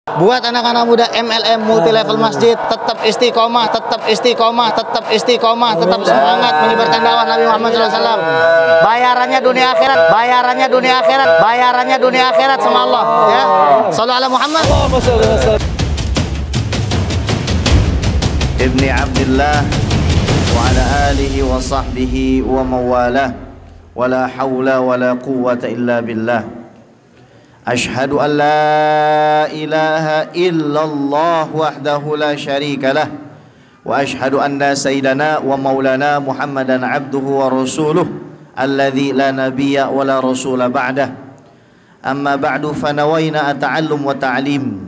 Buat anak-anak muda MLM Multi Level Masjid, tetap istiqomah, tetap istiqomah, tetap istiqomah, tetap semangat menyebarkan dakwah Nabi Muhammad SAW. Bayarannya dunia akhirat, bayarannya dunia akhirat, bayarannya dunia akhirat sama Allah. Ya, Shallallahu ala Muhammad. Ibni Abdillah wa ala alihi wa sahbihi wa mawalah, wa la hawla wa la quwwata illa billah. Ashhadu an la ilaha illallah wahdahu la syarika lah, wa ashhadu anna sayyidana wa maulana Muhammadan abduhu wa rasuluh alladzi la nabiyya wa la rasula ba'dah. Amma ba'du, fanawayna at-ta'allum wa ta'lim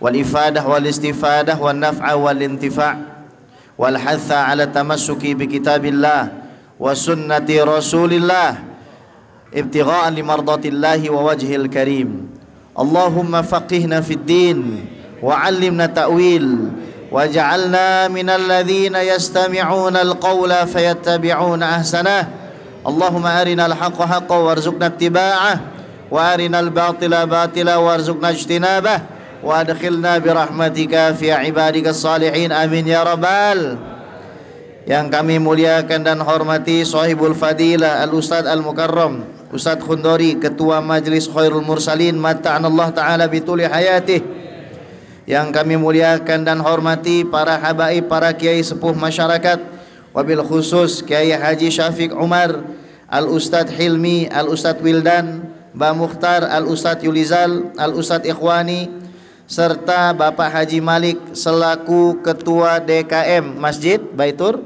wal ifadah wal istifadah wal naf'a wal intifa' wal hatha ala tamassuki bi kitabillah wa sunnati rasulillah ibtigha'an limardatillahi wa wajhil karim. Allahumma faqihna fid din wa 'allimna ta'wil waj'alna minal ladzina yastami'una al-qawla fayattabi'una ahsanah. Allahumma arinal haqqa haqqan warzuqna ittiba'ah wa arinal batila batila warzuqna ijtinabah wa adkhilna birahmatika fi ibadikas salihin, amin ya rabbal. Yang kami muliakan dan hormati sahibul fadilah al-ustadz al-mukarram Ustadz Khundori, Ketua Majelis Khairul Mursalin, mata'anallah ta'ala bituli hayatih. Yang kami muliakan dan hormati para habaib, para kiai sepuh masyarakat, wabil khusus Kiai Haji Syafiq Umar, Al-Ustadz Hilmi, Al-Ustadz Wildan, Mbak Mukhtar, Al-Ustadz Yulizal, Al-Ustadz Ikhwani, serta Bapak Haji Malik selaku Ketua DKM Masjid Baitur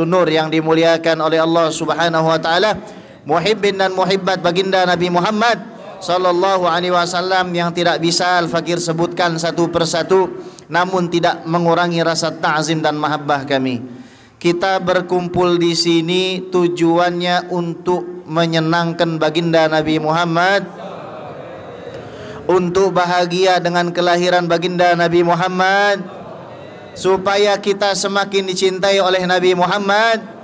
Nur yang dimuliakan oleh Allah Subhanahu wa taala. Muhibbin dan muhibbat baginda Nabi Muhammad sallallahu alaihi wasallam yang tidak bisa Al-Fakir sebutkan satu persatu, namun tidak mengurangi rasa ta'zim dan mahabbah kami. Kita berkumpul di sini tujuannya untuk menyenangkan baginda Nabi Muhammad, untuk bahagia dengan kelahiran baginda Nabi Muhammad, supaya kita semakin dicintai oleh Nabi Muhammad.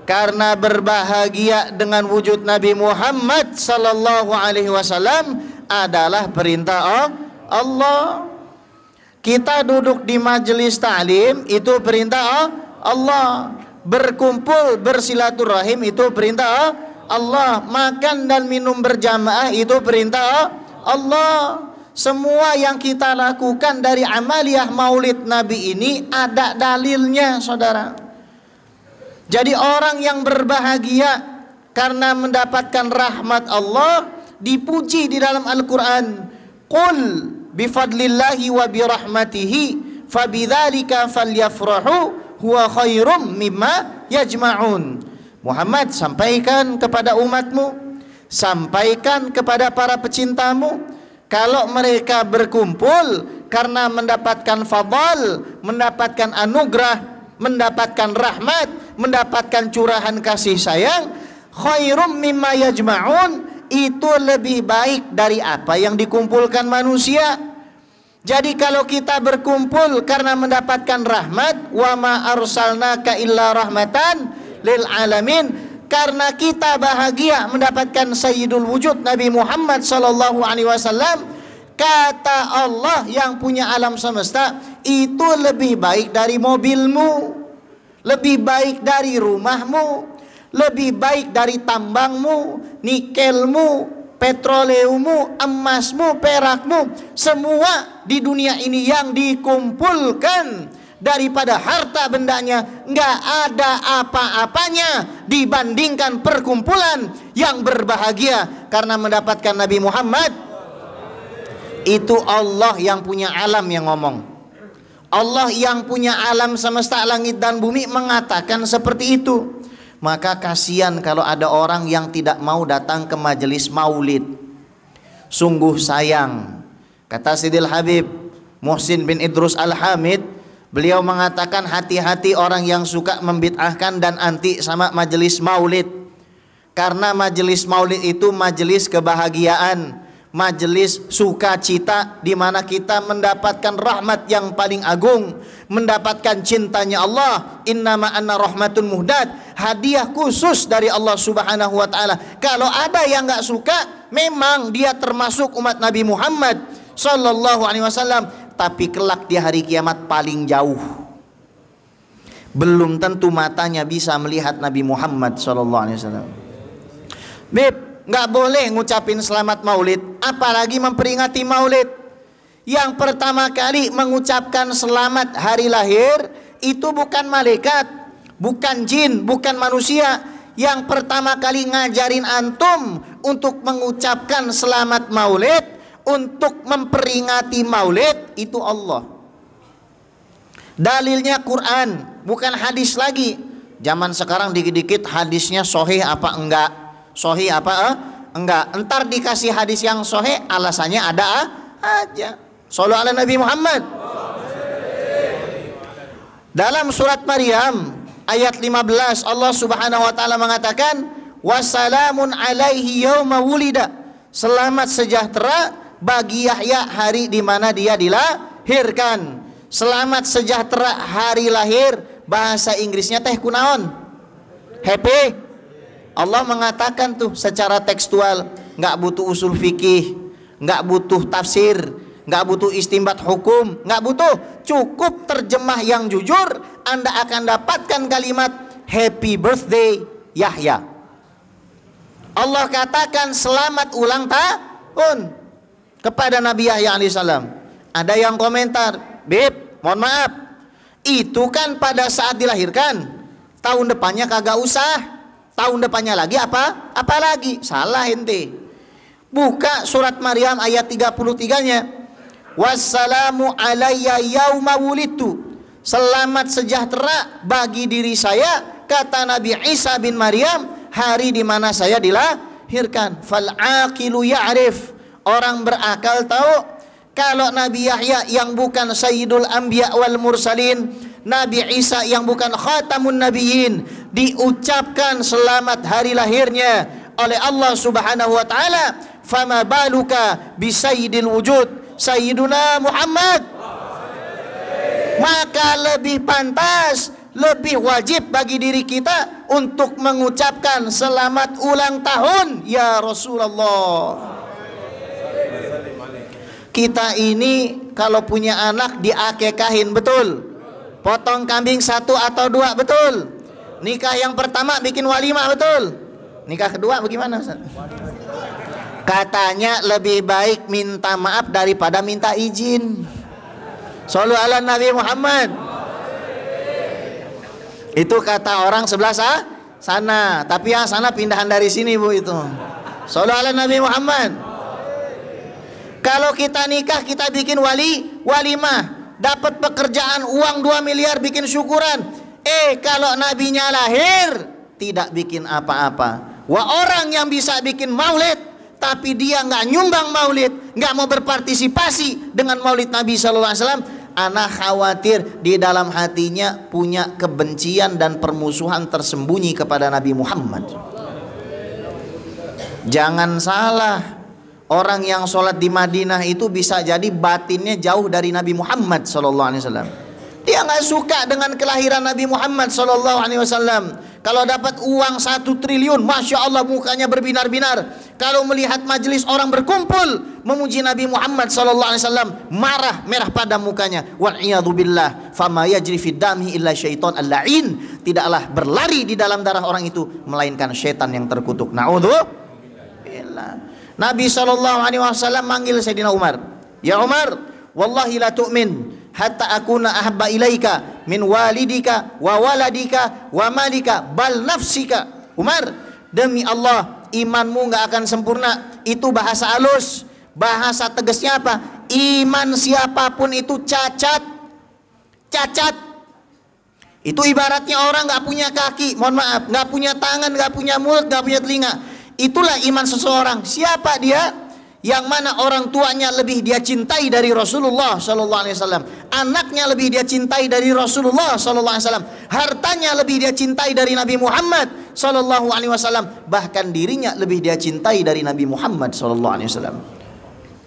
Karena berbahagia dengan wujud Nabi Muhammad sallallahu alaihi wasallam adalah perintah Allah. Kita duduk di majelis ta'lim itu perintah Allah. Berkumpul bersilaturahim itu perintah Allah. Makan dan minum berjamaah itu perintah Allah. Semua yang kita lakukan dari amaliyah maulid Nabi ini ada dalilnya, saudara. Jadi orang yang berbahagia karena mendapatkan rahmat Allah dipuji di dalam Al-Quran. Qul bifadlillahi wa birahmatihi fabidzalika falyafrahu huwa khairum mimma yajma'un. Muhammad, sampaikan kepada umatmu, sampaikan kepada para pecintamu, kalau mereka berkumpul karena mendapatkan fadl, mendapatkan anugerah, mendapatkan rahmat, mendapatkan curahan kasih sayang, khairum mimma yajma'un, itu lebih baik dari apa yang dikumpulkan manusia. Jadi kalau kita berkumpul karena mendapatkan rahmat, wa ma arsalnaka illa rahmatan lil alamin, karena kita bahagia mendapatkan sayyidul wujud Nabi Muhammad sallallahu alaihi wasallam, kata Allah yang punya alam semesta, itu lebih baik dari mobilmu, lebih baik dari rumahmu, lebih baik dari tambangmu, nikelmu, petroleummu, emasmu, perakmu, semua di dunia ini yang dikumpulkan daripada harta bendanya, nggak ada apa-apanya dibandingkan perkumpulan yang berbahagia karena mendapatkan Nabi Muhammad. Itu Allah yang punya alam yang ngomong. Allah yang punya alam semesta langit dan bumi mengatakan seperti itu. Maka kasihan kalau ada orang yang tidak mau datang ke majelis maulid. Sungguh sayang. Kata Sidil Habib Muhsin bin Idrus Al-Hamid, beliau mengatakan hati-hati orang yang suka membid'ahkan dan anti sama majelis maulid. Karena majelis maulid itu majelis kebahagiaan, majelis sukacita, di mana kita mendapatkan rahmat yang paling agung, mendapatkan cintanya Allah. Innama anna rahmatun muhdad, hadiah khusus dari Allah Subhanahu wa taala. Kalau ada yang enggak suka, memang dia termasuk umat Nabi Muhammad sallallahu alaihi wasallam, tapi kelak di hari kiamat paling jauh. Belum tentu matanya bisa melihat Nabi Muhammad sallallahu alaihi wasallam. Beb, nggak boleh ngucapin selamat maulid, apalagi memperingati maulid. Yang pertama kali mengucapkan selamat hari lahir itu bukan malaikat, bukan jin, bukan manusia. Yang pertama kali ngajarin antum untuk mengucapkan selamat maulid, untuk memperingati maulid, itu Allah. Dalilnya Quran, bukan hadis lagi. Zaman sekarang dikit-dikit hadisnya sahih apa enggak, sahih apa enggak. Entar dikasih hadis yang sahih, alasannya ada aja. Shallu ala Nabi Muhammad. Dalam surat Maryam ayat 15, Allah Subhanahu wa taala mengatakan, wassalamun alaihi yauma wulida. Selamat sejahtera bagi Yahya hari di mana dia dilahirkan. Selamat sejahtera hari lahir, bahasa Inggrisnya teh kunaon? Happy. Allah mengatakan tuh secara tekstual, nggak butuh usul fikih, nggak butuh tafsir, nggak butuh istinbat hukum, nggak butuh, cukup terjemah yang jujur, Anda akan dapatkan kalimat happy birthday Yahya. Allah katakan selamat ulang tahun kepada Nabi Yahya alaihissalam. Ada yang komentar, Beb, mohon maaf, itu kan pada saat dilahirkan, tahun depannya kagak usah, tahun depannya lagi apa lagi, salah ente. Buka surat Maryam ayat 33-nya, wassalamu alayya yauma wulidtu. Selamat sejahtera bagi diri saya, kata Nabi Isa bin Maryam, hari di mana saya dilahirkan. Fal aqilu ya'rif, orang berakal tahu kalau Nabi Yahya yang bukan Sayyidul Anbiya wal Mursalin, Nabi Isa yang bukan Khatamun Nabiyyin, diucapkan selamat hari lahirnya oleh Allah Subhanahu wa taala, fama baluka bi sayyidil wujud Sayyiduna Muhammad. Maka lebih pantas, lebih wajib bagi diri kita untuk mengucapkan selamat ulang tahun ya Rasulullah. Kita ini kalau punya anak diakekahin, betul? Potong kambing 1 atau 2, betul? Nikah yang pertama bikin walimah, betul? Nikah kedua bagaimana? Katanya lebih baik minta maaf daripada minta izin. Shallu ala Nabi Muhammad. Itu kata orang sebelah sana, tapi yang sana pindahan dari sini bu itu. Shallu ala Nabi Muhammad. Kalau kita nikah kita bikin walimah, dapat pekerjaan uang 2 miliar bikin syukuran. Kalau nabinya lahir tidak bikin apa-apa. Wah, orang yang bisa bikin maulid tapi dia nggak nyumbang maulid, nggak mau berpartisipasi dengan maulid Nabi sallallahu alaihi wasallam, anak khawatir di dalam hatinya punya kebencian dan permusuhan tersembunyi kepada Nabi Muhammad. Jangan salah, orang yang sholat di Madinah itu bisa jadi batinnya jauh dari Nabi Muhammad sallallahu alaihi wasallam. Dia nggak suka dengan kelahiran Nabi Muhammad sallallahu alaihi wasallam. Kalau dapat uang 1 triliun, masya Allah mukanya berbinar-binar. Kalau melihat majelis orang berkumpul memuji Nabi Muhammad sallallahu alaihi wasallam, marah, merah padam mukanya. Wa'iyadzubillah, fama yajri fid dami illa syaiton al-la'in. Tidaklah berlari di dalam darah orang itu melainkan syaitan yang terkutuk. Na'udzubillah. Nabi sallallahu alaihi wasallam manggil Sayyidina Umar, "Ya Umar, wallahi la tu'min hatta akuna ahabba ilaika min walidika wa waladika wa malika bal nafsika." Umar, demi Allah imanmu nggak akan sempurna. Itu bahasa halus. Bahasa tegasnya apa? Iman siapapun itu cacat. Itu ibaratnya orang nggak punya kaki, mohon maaf, nggak punya tangan, nggak punya mulut, nggak punya telinga. Itulah iman seseorang. Siapa dia? Yang mana orang tuanya lebih dia cintai dari Rasulullah sallallahu alaihi wasallam, anaknya lebih dia cintai dari Rasulullah sallallahu alaihi wasallam, hartanya lebih dia cintai dari Nabi Muhammad sallallahu alaihi wasallam, bahkan dirinya lebih dia cintai dari Nabi Muhammad sallallahu alaihi wasallam.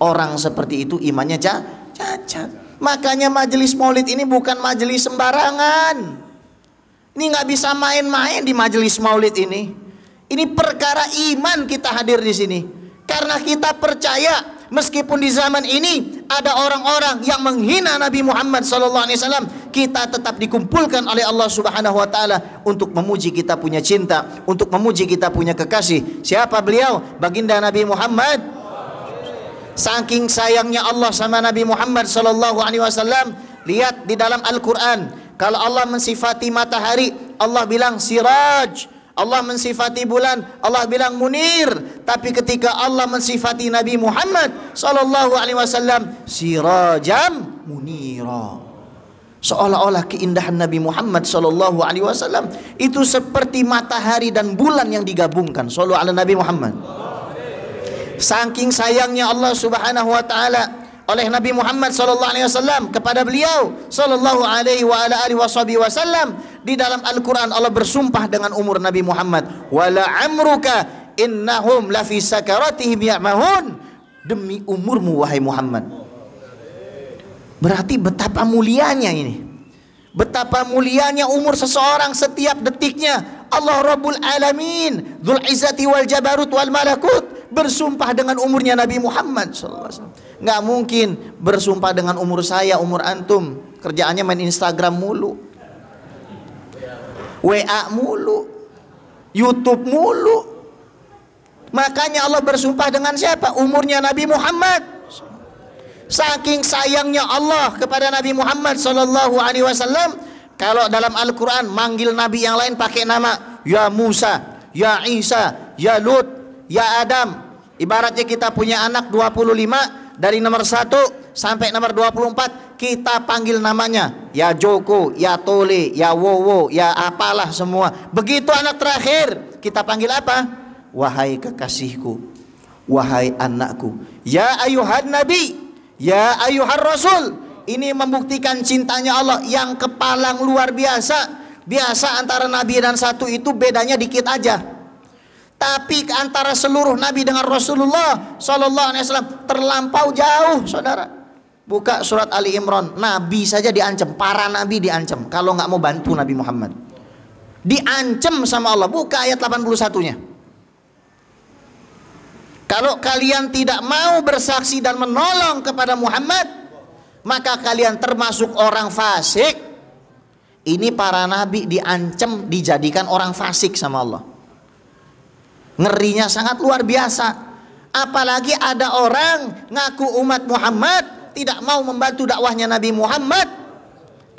Orang seperti itu imannya cacat. Makanya majelis maulid ini bukan majelis sembarangan. Ini nggak bisa main-main di majelis maulid ini. Ini perkara iman kita hadir di sini. Karena kita percaya Meskipun di zaman ini ada orang-orang yang menghina Nabi Muhammad SAW, kita tetap dikumpulkan oleh Allah Subhanahu wa taala untuk memuji kita punya cinta, untuk memuji kita punya kekasih. Siapa beliau? Baginda Nabi Muhammad. Saking sayangnya Allah sama Nabi Muhammad SAW, lihat di dalam Al-Quran, kalau Allah mensifati matahari, Allah bilang siraj. Allah mensifati bulan, Allah bilang munir. Tapi ketika Allah mensifati Nabi Muhammad SAW, sirajam munira. Seolah-olah keindahan Nabi Muhammad SAW itu seperti matahari dan bulan yang digabungkan. Shallu ala Nabi Muhammad. Saking sayangnya Allah Subhanahu wa taala oleh Nabi Muhammad SAW kepada beliau sallallahu alaihi wa ala alihi wasallam, di dalam Al-Quran Allah bersumpah dengan umur Nabi Muhammad, wala amruka innahum lafi sakaratihim ya'mahun. Demi umurmu wahai Muhammad. Berarti betapa mulianya ini, betapa mulianya umur seseorang setiap detiknya. Allah Rabbul Alamin Dzul Izzati wal Jabarut wal Malakut bersumpah dengan umurnya Nabi Muhammad SAW. Nggak mungkin bersumpah dengan umur saya, umur antum. Kerjaannya main Instagram mulu, WA mulu, YouTube mulu. Makanya Allah bersumpah dengan siapa? Umurnya Nabi Muhammad. Saking sayangnya Allah kepada Nabi Muhammad SAW, kalau dalam Al-Quran manggil Nabi yang lain pakai nama, ya Musa, ya Isa, ya Lut, ya Adam. Ibaratnya kita punya anak 25, dari nomor 1 sampai nomor 24 kita panggil namanya, ya Joko, ya Tole, ya Wowo, ya apalah semua. Begitu anak terakhir kita panggil apa? Wahai kekasihku, wahai anakku, ya ayuhan nabi, ya ayuhan rasul. Ini membuktikan cintanya Allah yang kepalang luar biasa. Biasa antara nabi dan satu itu bedanya dikit aja, tapi antara seluruh nabi dengan Rasulullah SAW terlampau jauh, saudara. Buka surat Ali Imran, nabi saja diancam, para nabi diancam kalau nggak mau bantu Nabi Muhammad. Diancam sama Allah. Buka ayat 81-nya. Kalau kalian tidak mau bersaksi dan menolong kepada Muhammad, maka kalian termasuk orang fasik. Ini para nabi diancam, dijadikan orang fasik sama Allah. Ngerinya sangat luar biasa. Apalagi ada orang ngaku umat Muhammad, tidak mau membantu dakwahnya Nabi Muhammad.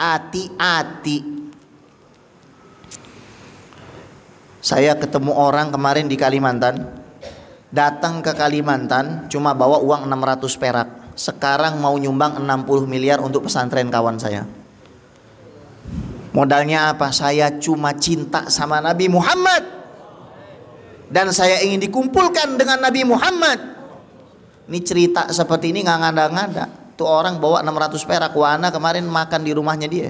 Hati-hati. Saya ketemu orang kemarin di Kalimantan, datang ke Kalimantan cuma bawa uang 600 perak. Sekarang mau nyumbang 60 miliar untuk pesantren kawan saya. Modalnya apa? Saya cuma cinta sama Nabi Muhammad, dan saya ingin dikumpulkan dengan Nabi Muhammad. Ini cerita seperti ini nggak ngada-ngada. Tuh orang bawa 600 perak. Wana kemarin makan di rumahnya dia.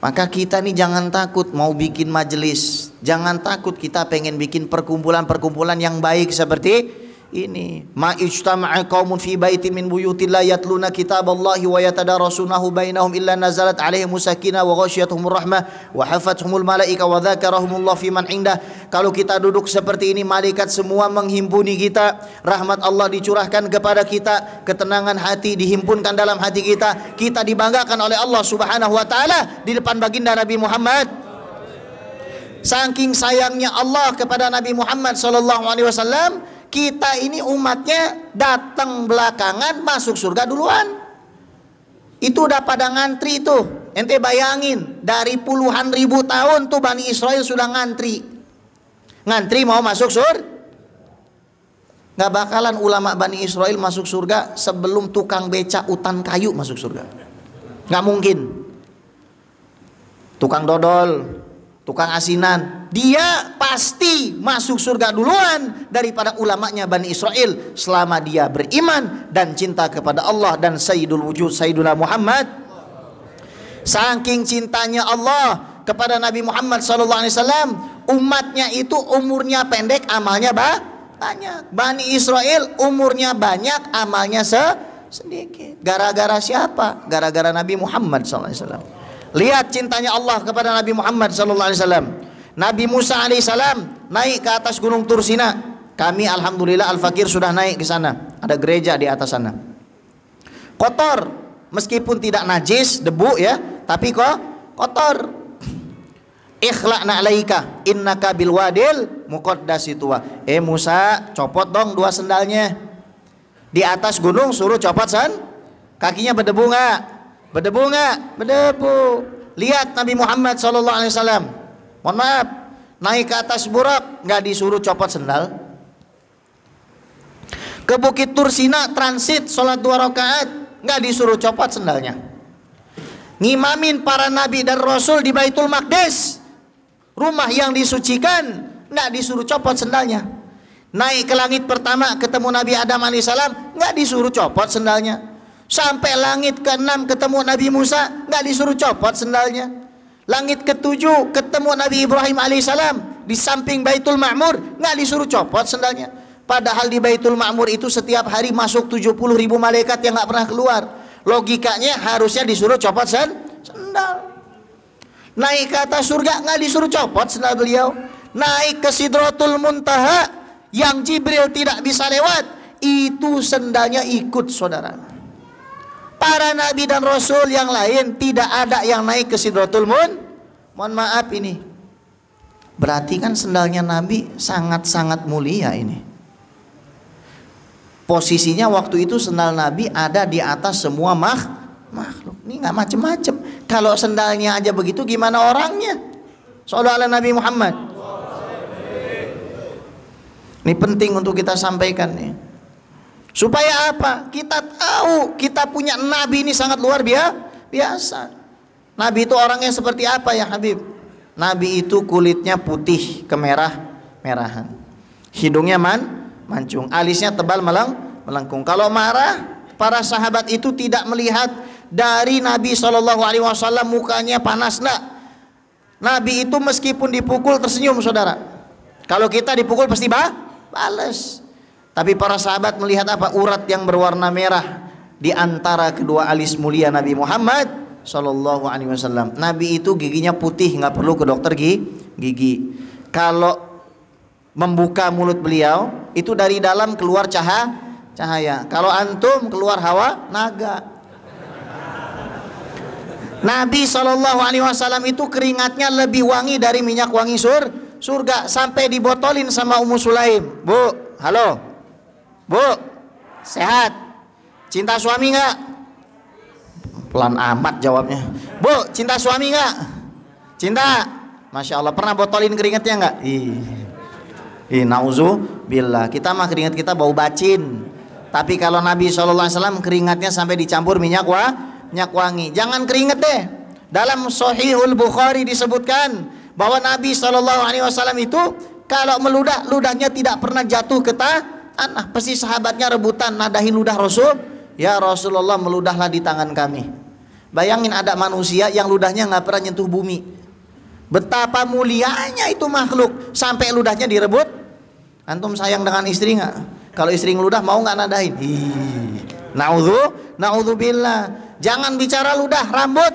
Maka kita nih jangan takut mau bikin majelis. Jangan takut, kita pengen bikin perkumpulan-perkumpulan yang baik seperti ini. Ma ijtama'a qaumun fi baitin min buyutillah yatluna kitaballahi wa yatadarasunahu bainahum illa nazalat alaihimus sakinah wa ghasyiyatuhumur rahmah wa hafathumul malaika wa dzakarahumullah fi man indah. Kalau kita duduk seperti ini, malaikat semua menghimpuni kita, rahmat Allah dicurahkan kepada kita, ketenangan hati dihimpunkan dalam hati kita, kita dibanggakan oleh Allah Subhanahu wa taala di depan baginda Nabi Muhammad. Saking sayangnya Allah kepada Nabi Muhammad SAW, kita ini umatnya datang belakangan, masuk surga duluan. Itu udah pada ngantri tuh. Ente bayangin, dari puluhan ribu tahun tuh Bani Israel sudah ngantri. Ngantri mau masuk surga. Gak bakalan ulama Bani Israel masuk surga sebelum tukang beca utan kayu masuk surga. Gak mungkin. Tukang dodol, tukang asinan, dia pasti masuk surga duluan daripada ulamanya Bani Israel, selama dia beriman dan cinta kepada Allah dan Sayyidul Wujud Sayyiduna Muhammad. Saking cintanya Allah kepada Nabi Muhammad SAW, umatnya itu umurnya pendek, amalnya banyak. Bani Israel umurnya banyak, amalnya sedikit. Gara-gara siapa? Gara-gara Nabi Muhammad SAW. Lihat cintanya Allah kepada Nabi Muhammad SAW. Nabi Musa alaihissalam naik ke atas gunung Tursina. Kami alhamdulillah Al-Fakir sudah naik ke sana. Ada gereja di atas sana. Kotor, meskipun tidak najis, debu ya, tapi kok kotor. Ikhla'na alaika innaka bil wadil muqaddasi tuwa. Musa, copot dong 2 sendalnya. Di atas gunung suruh copot kakinya berdebu enggak? Berdebu enggak? Berdebu. Lihat Nabi Muhammad sallallahu alaihi wasallam. Mohon maaf, naik ke atas Burak enggak disuruh copot sendal. Ke Bukit Tursina transit salat 2 rakaat enggak disuruh copot sendalnya. Ngimamin para nabi dan rasul di Baitul Maqdis, rumah yang disucikan, enggak disuruh copot sendalnya. Naik ke langit pertama ketemu Nabi Adam alaihissalam, enggak disuruh copot sendalnya. Sampai langit ke-6 ketemu Nabi Musa, enggak disuruh copot sendalnya. Langit ke-7 ketemu Nabi Ibrahim alaihissalam di samping Baitul Ma'mur, enggak disuruh copot sendalnya. Padahal di Baitul Ma'mur itu setiap hari masuk 70.000 malaikat yang enggak pernah keluar. Logikanya harusnya disuruh copot sendal. Naik ke atas surga enggak disuruh copot sendal beliau. Naik ke Sidratul Muntaha yang Jibril tidak bisa lewat, itu sendalnya ikut, saudara. Para nabi dan rasul yang lain tidak ada yang naik ke Sidratul Muntaha. Mohon maaf ini. Berarti kan sendalnya nabi sangat-sangat mulia ini. Posisinya waktu itu sendal nabi ada di atas semua makhluk. Ini nggak macem-macem. Kalau sendalnya aja begitu, gimana orangnya? Shallallahu Nabi Muhammad. Ini penting untuk kita sampaikan nih. Supaya apa? Kita tahu kita punya nabi ini sangat luar biasa. Nabi itu orangnya seperti apa ya Habib? Nabi itu kulitnya putih kemerah-merahan. Hidungnya mancung, alisnya tebal melengkung. Kalau marah, para sahabat itu tidak melihat dari Nabi SAW mukanya panas, enggak. Nabi itu meskipun dipukul tersenyum, saudara. Kalau kita dipukul pasti balas. Tapi para sahabat melihat apa? Urat yang berwarna merah di antara kedua alis mulia Nabi Muhammad sallallahu alaihi wasallam. Nabi itu giginya putih, nggak perlu ke dokter gigi. Kalau membuka mulut beliau itu dari dalam keluar cahaya. Kalau antum keluar hawa naga. Nabi sallallahu alaihi wasallam itu keringatnya lebih wangi dari minyak wangi surga, sampai dibotolin sama Ummu Sulaim. Bu, halo. Bu, sehat? Cinta suami enggak? Pelan amat jawabnya. Bu, cinta suami enggak? Cinta. Masya Allah, pernah botolin keringatnya enggak? Nauzubillah. Kita mah keringat kita bau bacin. Tapi kalau Nabi SAW keringatnya sampai dicampur minyak wangi. Jangan keringet deh. Dalam Sahihul Bukhari disebutkan bahwa Nabi SAW itu kalau meludah, ludahnya tidak pernah jatuh ke tanah. Pasti sahabatnya rebutan nadahi ludah Rasul. Ya Rasulullah, meludahlah di tangan kami. Bayangin ada manusia yang ludahnya nggak pernah nyentuh bumi. Betapa mulianya itu makhluk sampai ludahnya direbut. Antum sayang dengan istri nggak? Kalau istri ngeludah mau nggak nadahin? Naudzubillah. Jangan bicara ludah, rambut.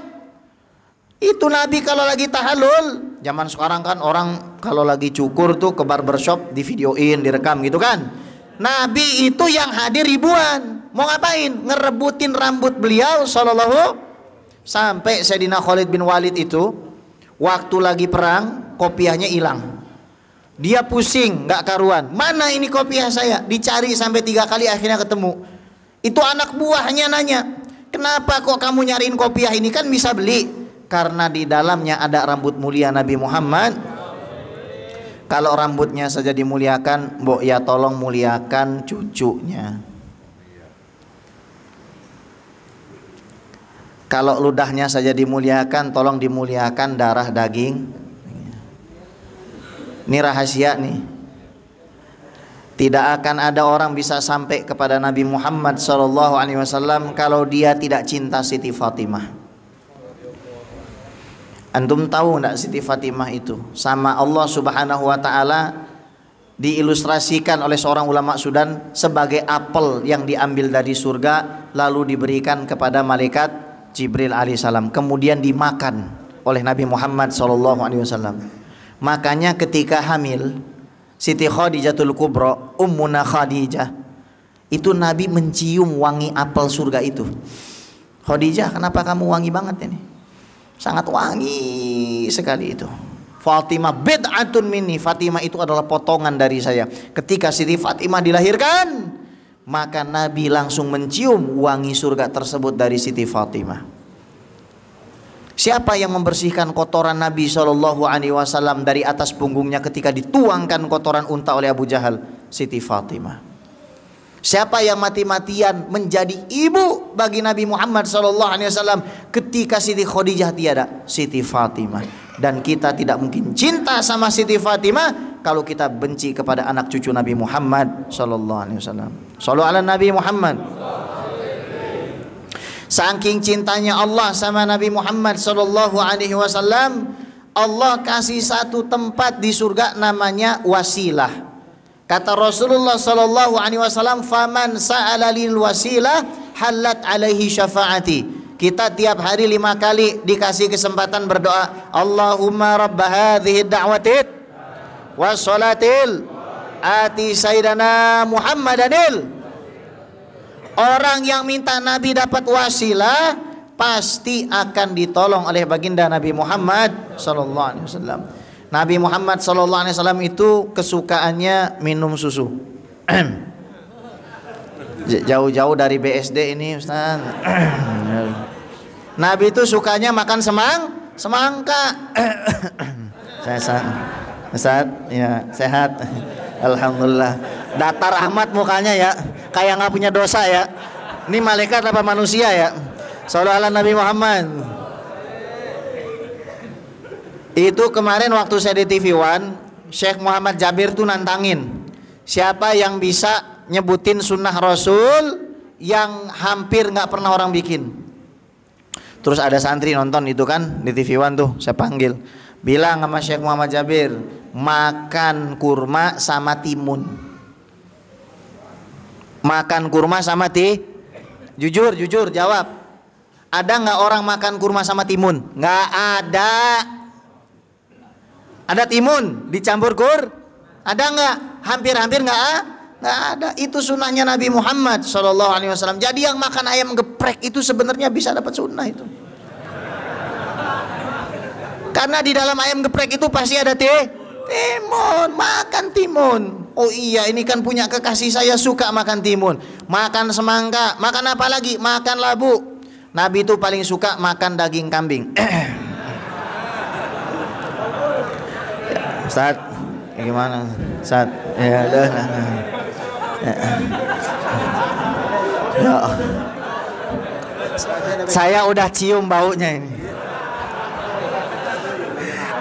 Itu Nabi kalau lagi tahallul. Zaman sekarang kan orang kalau lagi cukur tuh ke barbershop di videoin, direkam gitu kan. Nabi itu yang hadir ribuan. Mau ngapain? Ngerebutin rambut beliau sallallahu. Sampai Sayyidina Khalid bin Walid itu waktu lagi perang kopiahnya hilang. Dia pusing, nggak karuan. Mana ini kopiah saya? Dicari sampai 3 kali akhirnya ketemu. Itu anak buahnya nanya, kenapa kok kamu nyariin kopiah ini, kan bisa beli? Karena di dalamnya ada rambut mulia Nabi Muhammad. Kalau rambutnya saja dimuliakan, mbok ya tolong muliakan cucunya. Kalau ludahnya saja dimuliakan, tolong dimuliakan darah daging. Ini rahasia nih. Tidak akan ada orang bisa sampai kepada Nabi Muhammad SAW kalau dia tidak cinta Siti Fatimah. Antum tahu enggak Siti Fatimah itu sama Allah Subhanahu wa taala diilustrasikan oleh seorang ulama Sudan sebagai apel yang diambil dari surga lalu diberikan kepada malaikat Jibril alaihissalam, kemudian dimakan oleh Nabi Muhammad SAW. Makanya ketika hamil Siti Khadijatul Kubra, Ummuna Khadijah, itu Nabi mencium wangi apel surga itu. Khadijah, kenapa kamu wangi banget ini? Sangat wangi sekali itu. Fatimah bid'atun minni, Fatimah itu adalah potongan dari saya. Ketika Siti Fatimah dilahirkan, maka Nabi langsung mencium wangi surga tersebut dari Siti Fatimah. Siapa yang membersihkan kotoran Nabi SAW dari atas punggungnya ketika dituangkan kotoran unta oleh Abu Jahal? Siti Fatimah. Siapa yang mati-matian menjadi ibu bagi Nabi Muhammad SAW ketika Siti Khadijah tiada? Siti Fatimah. Dan kita tidak mungkin cinta sama Siti Fatimah kalau kita benci kepada anak cucu Nabi Muhammad SAW. Shallu ala Nabi Muhammad. Saking cintanya Allah sama Nabi Muhammad SAW, Allah kasih satu tempat di surga namanya wasilah. Kata Rasulullah SAW, faman sa'ala lil wasilah halat alaihi syafaati. Kita tiap hari 5 kali dikasih kesempatan berdoa, Allahumma rabba hadhihi da'watit wassalatil ati sayyidana Muhammadanil. Orang yang minta Nabi dapat wasilah pasti akan ditolong oleh baginda Nabi Muhammad SAW. Nabi Muhammad SAW itu kesukaannya minum susu. Jauh-jauh dari BSD ini Ustaz. Nabi itu sukanya makan semangka. Ustaz, ya sehat. Alhamdulillah. Datar Ahmad mukanya ya, kayak nggak punya dosa ya. Ini malaikat apa manusia ya? Shallallahu ala Nabi Muhammad. Itu kemarin waktu saya di TV One, Syekh Muhammad Jabir tuh nantangin, siapa yang bisa nyebutin sunnah Rasul yang hampir nggak pernah orang bikin. Terus ada santri nonton itu kan di TV One tuh, saya panggil, bilang sama Syekh Muhammad Jabir, makan kurma sama timun. Makan kurma sama jujur jawab, ada nggak orang makan kurma sama timun? Nggak ada. Ada timun dicampur ada nggak? Hampir nggak ada. Itu sunnahnya Nabi Muhammad SAW. Jadi yang makan ayam geprek itu sebenarnya bisa dapat sunnah itu. Karena di dalam ayam geprek itu pasti ada timun, makan timun. Oh iya, ini kan punya kekasih saya suka makan timun. Makan semangka, makan apa lagi? Makan labu. Nabi itu paling suka makan daging kambing. Ustaz, gimana? Ustaz, ya udah. Ya. Saya udah cium baunya ini.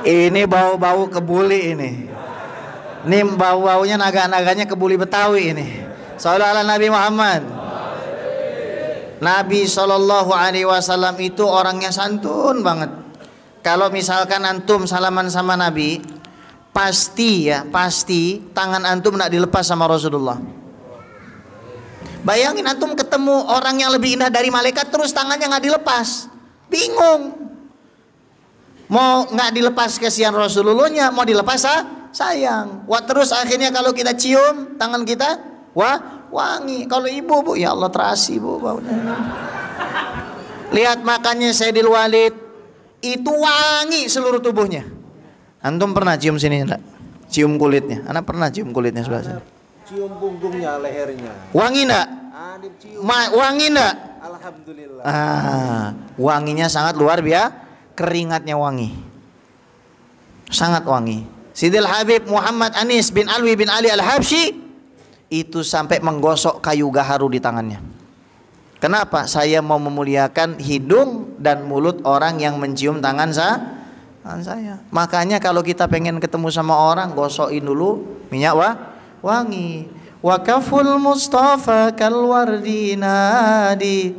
Ini bau-bau kebuli ini. Ini bau-baunya naga-naganya kebuli Betawi ini. Sallallahu ala Nabi Muhammad. Nabi SAW itu orangnya santun banget. Kalau misalkan antum salaman sama Nabi, pasti tangan antum nak dilepas sama Rasulullah. Bayangin antum ketemu orang yang lebih indah dari malaikat terus tangannya nggak dilepas, bingung. Mau nggak dilepas kasihan Rasulullahnya, mau dilepas sayang. Wah, terus akhirnya kalau kita cium tangan kita, wangi. Kalau ibu bu, ya Allah terasi bu baunya. Lihat makannya Sayyidil Walid, itu wangi seluruh tubuhnya. Antum pernah cium sini enggak? Cium kulitnya. Anak pernah cium kulitnya sebelah sini. Cium punggungnya, lehernya. Wangi enggak? Wangi enggak? Alhamdulillah. Wanginya sangat luar biasa. Keringatnya wangi, sangat wangi. Sidil Habib Muhammad Anis bin Alwi bin Ali Al-Habsyi itu sampai menggosok kayu gaharu di tangannya. Kenapa? Saya mau memuliakan hidung dan mulut orang yang mencium tangan saya. Makanya kalau kita pengen ketemu sama orang, gosokin dulu minyak wangi. Wa kaful Mustafa kal wardi nadi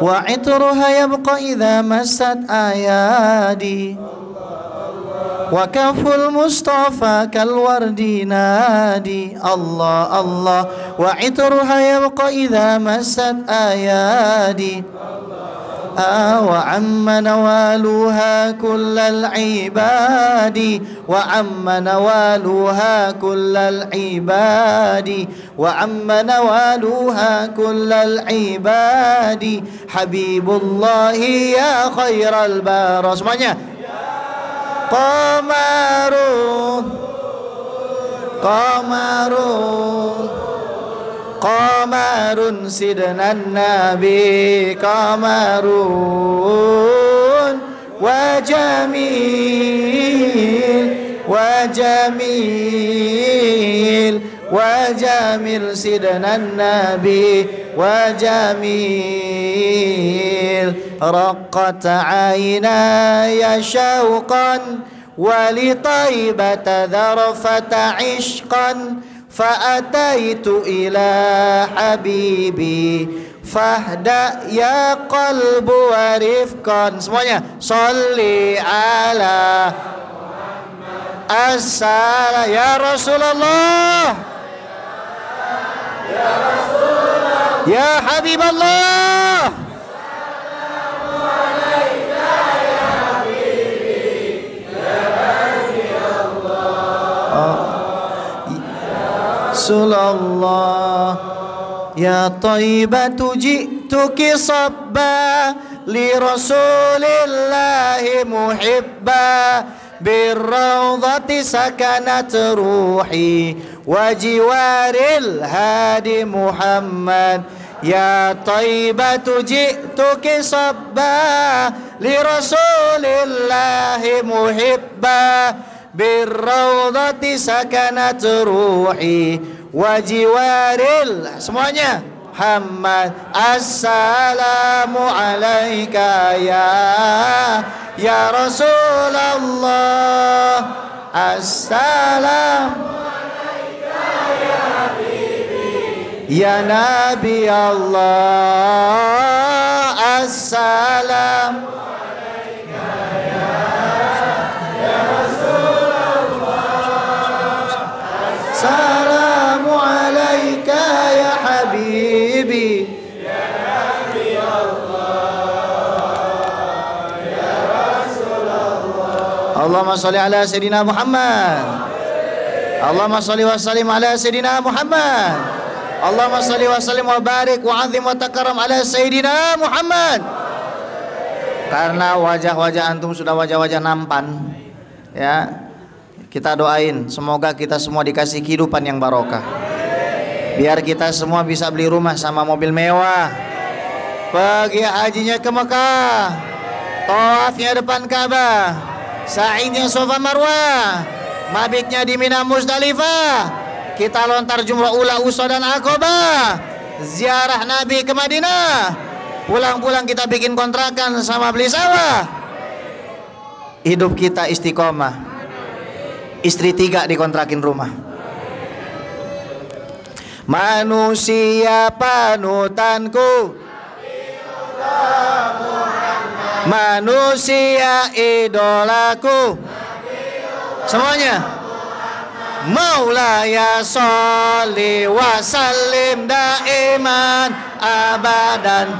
wa itruha yabqa idza massat ayadi. Wa kaful Mustafa kal wardi nadi Allah Allah wa itruha yabqa idza massat ayadi. وعم نوالها كل العباد وعم نوالها كل العباد وعم نوالها كل العباد حبيب الله يا خير البرر. Semuanya. Qamarun Qamarun Qamarun sidnan nabi Qamarun wa jamil wa jamil wa jamil sidnan nabi wa jamil raqqat aynaya syauqan wa li taibata dharfata ishqan فأتيت إلى حبيبي فاهدأ يا قلب ورفقا. Semuanya. Sholli ala as-salam ya Rasulullah ya Habiballah. Rasulullah ya Taibatu ji'tuki sabba li Rasulillahi muhibba birrawdati sakanat ruhi wa jiwaril hadi Muhammad ya Taibatu ji'tuki sabba li Rasulillahi muhibba birrawdati sakanat ruhi wa jiwaril. Semuanya. Muhammad assalamu alaika ya Rasulullah assalamu alaika ya habibi ya Nabi Allah assalamu Salamu alaika ya habibi ya Nabi Allah ya Rasulullah. Allahumma salli ala Sayyidina Muhammad. Allahumma salli wa sallim ala Sayyidina Muhammad. Allahumma salli wa sallim wa barik wa azim wa takaram ala Sayyidina Muhammad. Karena wajah-wajah antum sudah wajah-wajah nampan, ya, kita doain semoga kita semua dikasih kehidupan yang barokah. Biar kita semua bisa beli rumah sama mobil mewah, pergi hajinya ke Mekah, tawafnya depan Ka'bah, sa'idnya Safa Marwah, mabitnya di Mina Muzdalifah, kita lontar jumrah ula usa dan Aqabah, ziarah Nabi ke Madinah, pulang-pulang kita bikin kontrakan sama beli sawah. Hidup kita istiqomah. Istri 3 dikontrakin rumah. Manusia panutanku, manusia idolaku. Semuanya. Maulaya sholli wa sallim daiman abadan.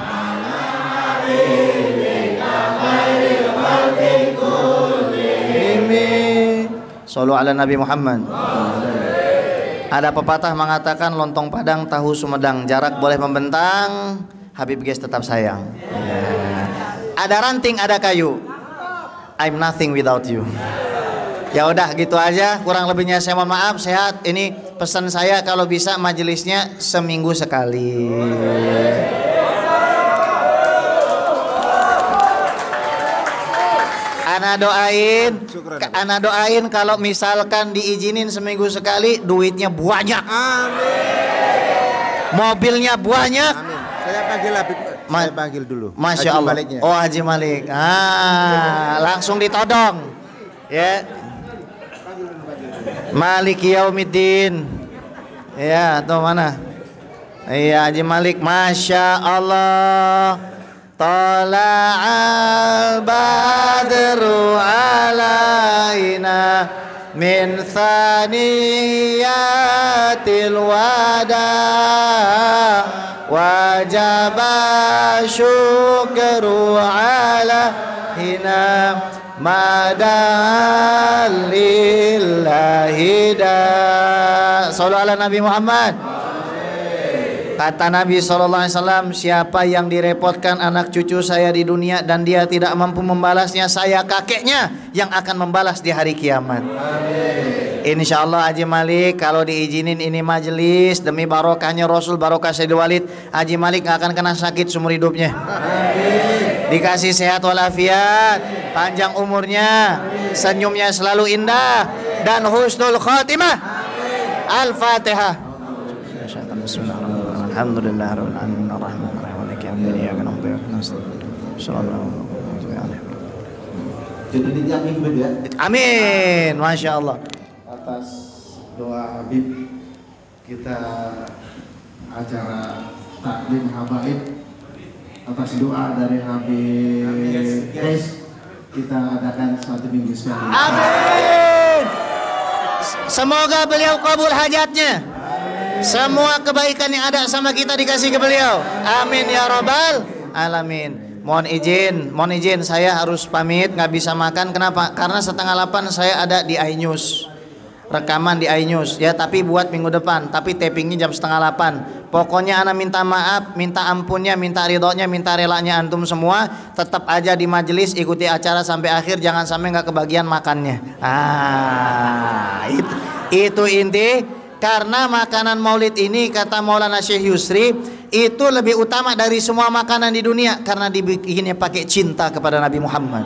Sallu ala Nabi Muhammad. Ada pepatah mengatakan lontong Padang tahu Sumedang, jarak boleh membentang, Habib guys tetap sayang. Ada ranting, ada kayu. I'm nothing without you. Ya udah gitu aja, kurang lebihnya saya mohon maaf. Sehat. Ini pesan saya kalau bisa majelisnya seminggu sekali. Ana doain kalau misalkan diizinin seminggu sekali, duitnya banyak. Amin. Mobilnya banyak. Amin. Saya panggil Habib, saya panggil dulu. Masya Allah. Maliknya. Oh Haji Malik. Langsung ditodong. Ya. Malik Yaumiddin. Ya, tuh mana? Iya Haji Malik. Masya Allah. Tala'al badru alaina min thaniyatil wada wajaba syukru ala hina madalillahi da. Sallallahu ala Nabi Muhammad. Kata Nabi SAW, siapa yang direpotkan anak cucu saya di dunia dan dia tidak mampu membalasnya, saya kakeknya yang akan membalas di hari kiamat. Insya Allah Haji Malik, kalau diizinin ini majelis demi barokahnya Rasul, barokah Sayyidul Walid, Haji Malik gak akan kena sakit seumur hidupnya. Dikasih sehat walafiat, panjang umurnya, senyumnya selalu indah, dan husnul khotimah. Al-Fatihah. Bismillahirrahmanirrahim. Alhamdulillahirabbil alamin arrahmanir rahim maliki yaumiddin iyyaka na'budu wa iyyaka nasta'in. Jadi dijamin begitu ya. Amin. Masya Allah. Atas doa Habib kita acara taklim habaib, atas doa dari Habib Guys kita adakan suatu minggu sekali. Amin. Semoga beliau kabul hajatnya. Semua kebaikan yang ada sama kita dikasih ke beliau. Amin ya rabbal alamin. Mohon izin saya harus pamit, nggak bisa makan. Kenapa? Karena 7:30 saya ada di iNews, rekaman di iNews ya, tapi buat minggu depan, tapi tapingnya jam 7:30. Pokoknya ana minta maaf, minta ampunnya, minta ridhonya, minta relanya antum semua. Tetap aja di majelis, ikuti acara sampai akhir, jangan sampai nggak kebagian makannya. Itu inti. Karena makanan maulid ini kata Maulana Syekh Yusri itu lebih utama dari semua makanan di dunia karena dibikinnya pakai cinta kepada Nabi Muhammad.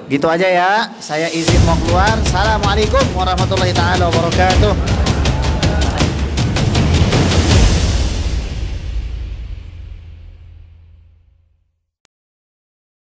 Gitu aja ya. Saya izin mau keluar. Assalamualaikum warahmatullahi taala wabarakatuh.